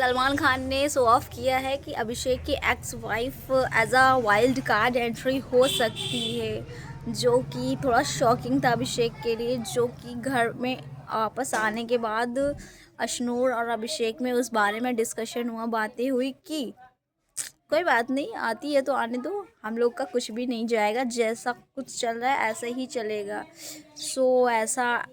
सलमान खान ने show off किया है कि अभिषेक की ex wife as a wild card entry हो सकती है, जो कि थोड़ा शॉकिंग था अभिषेक के लिए। जो कि घर में वापस आने के बाद अशनूर और अभिषेक में उस बारे में डिस्कशन हुआ, बातें हुई कि कोई बात नहीं, आती है तो आने दो, हम लोग का कुछ भी नहीं जाएगा, जैसा कुछ चल रहा है ऐसा ही चलेगा। ऐसा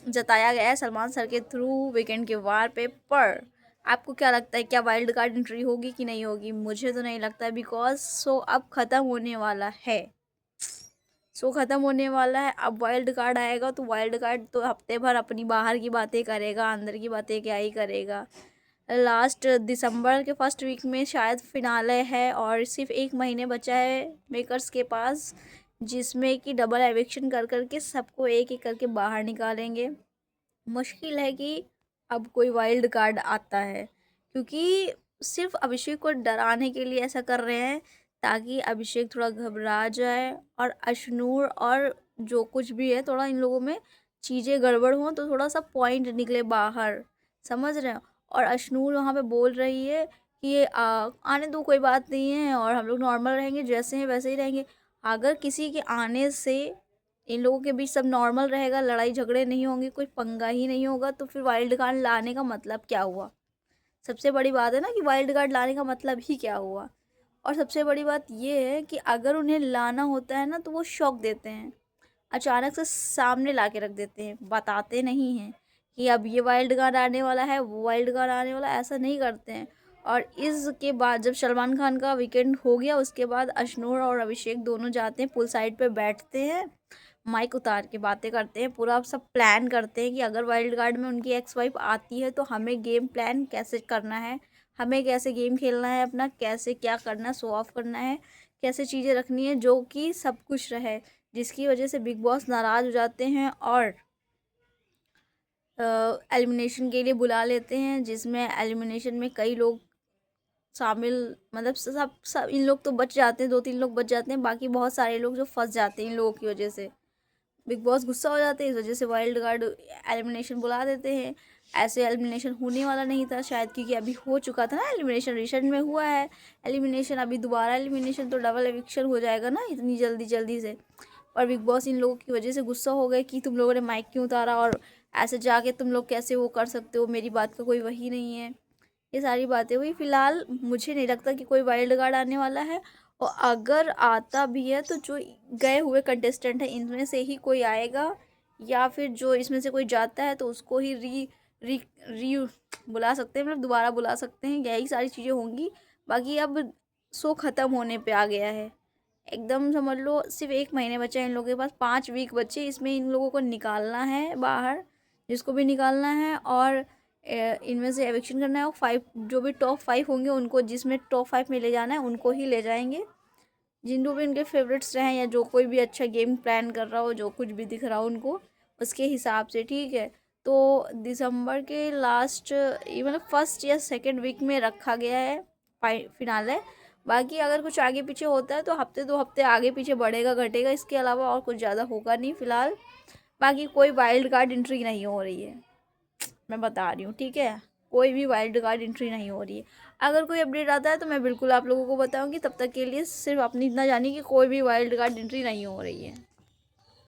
जताया गया है सलमान सर के थ्रू वीकेंड के वार पे। पर आपको क्या लगता है, क्या वाइल्ड कार्ड एंट्री होगी कि नहीं होगी? मुझे तो नहीं लगता, बिकॉज अब ख़त्म होने वाला है। ख़त्म होने वाला है, अब वाइल्ड कार्ड आएगा तो वाइल्ड कार्ड तो हफ्ते भर अपनी बाहर की बातें करेगा, अंदर की बातें क्या ही करेगा। लास्ट दिसंबर के फर्स्ट वीक में शायद फिनाले है और सिर्फ 1 महीने बचा है मेकर्स के पास, जिसमें कि डबल एविक्शन कर करके सबको एक एक करके बाहर निकालेंगे। मुश्किल है कि अब कोई वाइल्ड कार्ड आता है, क्योंकि सिर्फ अभिषेक को डराने के लिए ऐसा कर रहे हैं, ताकि अभिषेक थोड़ा घबरा जाए और अशनूर और जो कुछ भी है थोड़ा इन लोगों में चीज़ें गड़बड़ हों तो थोड़ा सा पॉइंट निकले बाहर, समझ रहे हो? और अशनूर वहाँ पे बोल रही है कि ये आने दो, कोई बात नहीं है, और हम लोग नॉर्मल रहेंगे, जैसे हैं वैसे ही रहेंगे। अगर किसी के आने से इन लोगों के बीच सब नॉर्मल रहेगा, लड़ाई झगड़े नहीं होंगे, कोई पंगा ही नहीं होगा, तो फिर वाइल्ड कार्ड लाने का मतलब क्या हुआ? सबसे बड़ी बात है ना कि वाइल्ड कार्ड लाने का मतलब ही क्या हुआ। और सबसे बड़ी बात ये है कि अगर उन्हें लाना होता है ना तो वो शौक देते हैं, अचानक से सामने ला के रख देते हैं, बताते नहीं हैं कि अब ये वाइल्ड कार्ड आने वाला है, वो वाइल्ड कार्ड आने वाला है, ऐसा नहीं करते हैं। और इसके बाद जब सलमान खान का वीकेंड हो गया, उसके बाद अशनूर और अभिषेक दोनों जाते हैं, पुल साइड पे बैठते हैं, माइक उतार के बातें करते हैं, पूरा सब प्लान करते हैं कि अगर वाइल्ड कार्ड में उनकी एक्स वाइफ आती है तो हमें गेम प्लान कैसे करना है, हमें कैसे गेम खेलना है, अपना कैसे क्या करना है, शो ऑफ करना है, कैसे चीज़ें रखनी है जो कि सब कुछ रहे। जिसकी वजह से बिग बॉस नाराज़ हो जाते हैं और एलिमिनेशन के लिए बुला लेते हैं, जिसमें एलिमिनेशन में कई लोग शामिल, मतलब सब इन लोग तो बच जाते हैं, 2-3 लोग बच जाते हैं, बाकी बहुत सारे लोग जो फंस जाते हैं इन लोगों की वजह से। बिग बॉस गुस्सा हो जाते हैं, इस वजह से वाइल्ड कार्ड एलिमिनेशन बुला देते हैं। ऐसे एलिमिनेशन होने वाला नहीं था शायद, क्योंकि अभी हो चुका था ना एलिमिनेशन, रिसेंट में हुआ है एलिमिनेशन, अभी दोबारा एलिमिनेशन तो डबल एविक्शन हो जाएगा ना इतनी जल्दी जल्दी से। और बिग बॉस इन लोगों की वजह से गुस्सा हो गए कि तुम लोगों ने माइक क्यों उतारा, और ऐसे जाके तुम लोग कैसे वो कर सकते हो, मेरी बात का कोई वही नहीं है। ये सारी बातें हुई। फिलहाल मुझे नहीं लगता कि कोई वाइल्ड कार्ड आने वाला है, और अगर आता भी है तो जो गए हुए कंटेस्टेंट हैं इनमें से ही कोई आएगा, या फिर जो इसमें से कोई जाता है तो उसको ही री री री बुला सकते हैं, मतलब दोबारा बुला सकते हैं, यही सारी चीज़ें होंगी। बाकी अब ख़त्म होने पे आ गया है एकदम, समझ लो सिर्फ 1 महीने बचा है इन लोगों के पास, 5 वीक बचे, इसमें इन लोगों को निकालना है बाहर, जिसको भी निकालना है, और इनमें से एविक्शन करना है। और 5 जो भी टॉप 5 होंगे उनको, जिसमें टॉप 5 में ले जाना है उनको ही ले जाएंगे, जिन जो भी उनके फेवरेट्स रहें, या जो कोई भी अच्छा गेम प्लान कर रहा हो, जो कुछ भी दिख रहा हो उनको, उसके हिसाब से, ठीक है। तो दिसंबर के लास्ट, मतलब फर्स्ट या सेकंड वीक में रखा गया है फिनाले। बाकी अगर कुछ आगे पीछे होता है तो हफ्ते 2 हफ्ते आगे पीछे बढ़ेगा घटेगा, इसके अलावा और कुछ ज़्यादा होगा नहीं फिलहाल। बाकी कोई वाइल्ड कार्ड एंट्री नहीं हो रही है, मैं बता रही हूँ, ठीक है? कोई भी वाइल्ड कार्ड एंट्री नहीं हो रही है। अगर कोई अपडेट आता है तो मैं बिल्कुल आप लोगों को बताऊंगी। तब तक के लिए सिर्फ अपनी इतना जानिए कि कोई भी वाइल्ड कार्ड एंट्री नहीं हो रही है।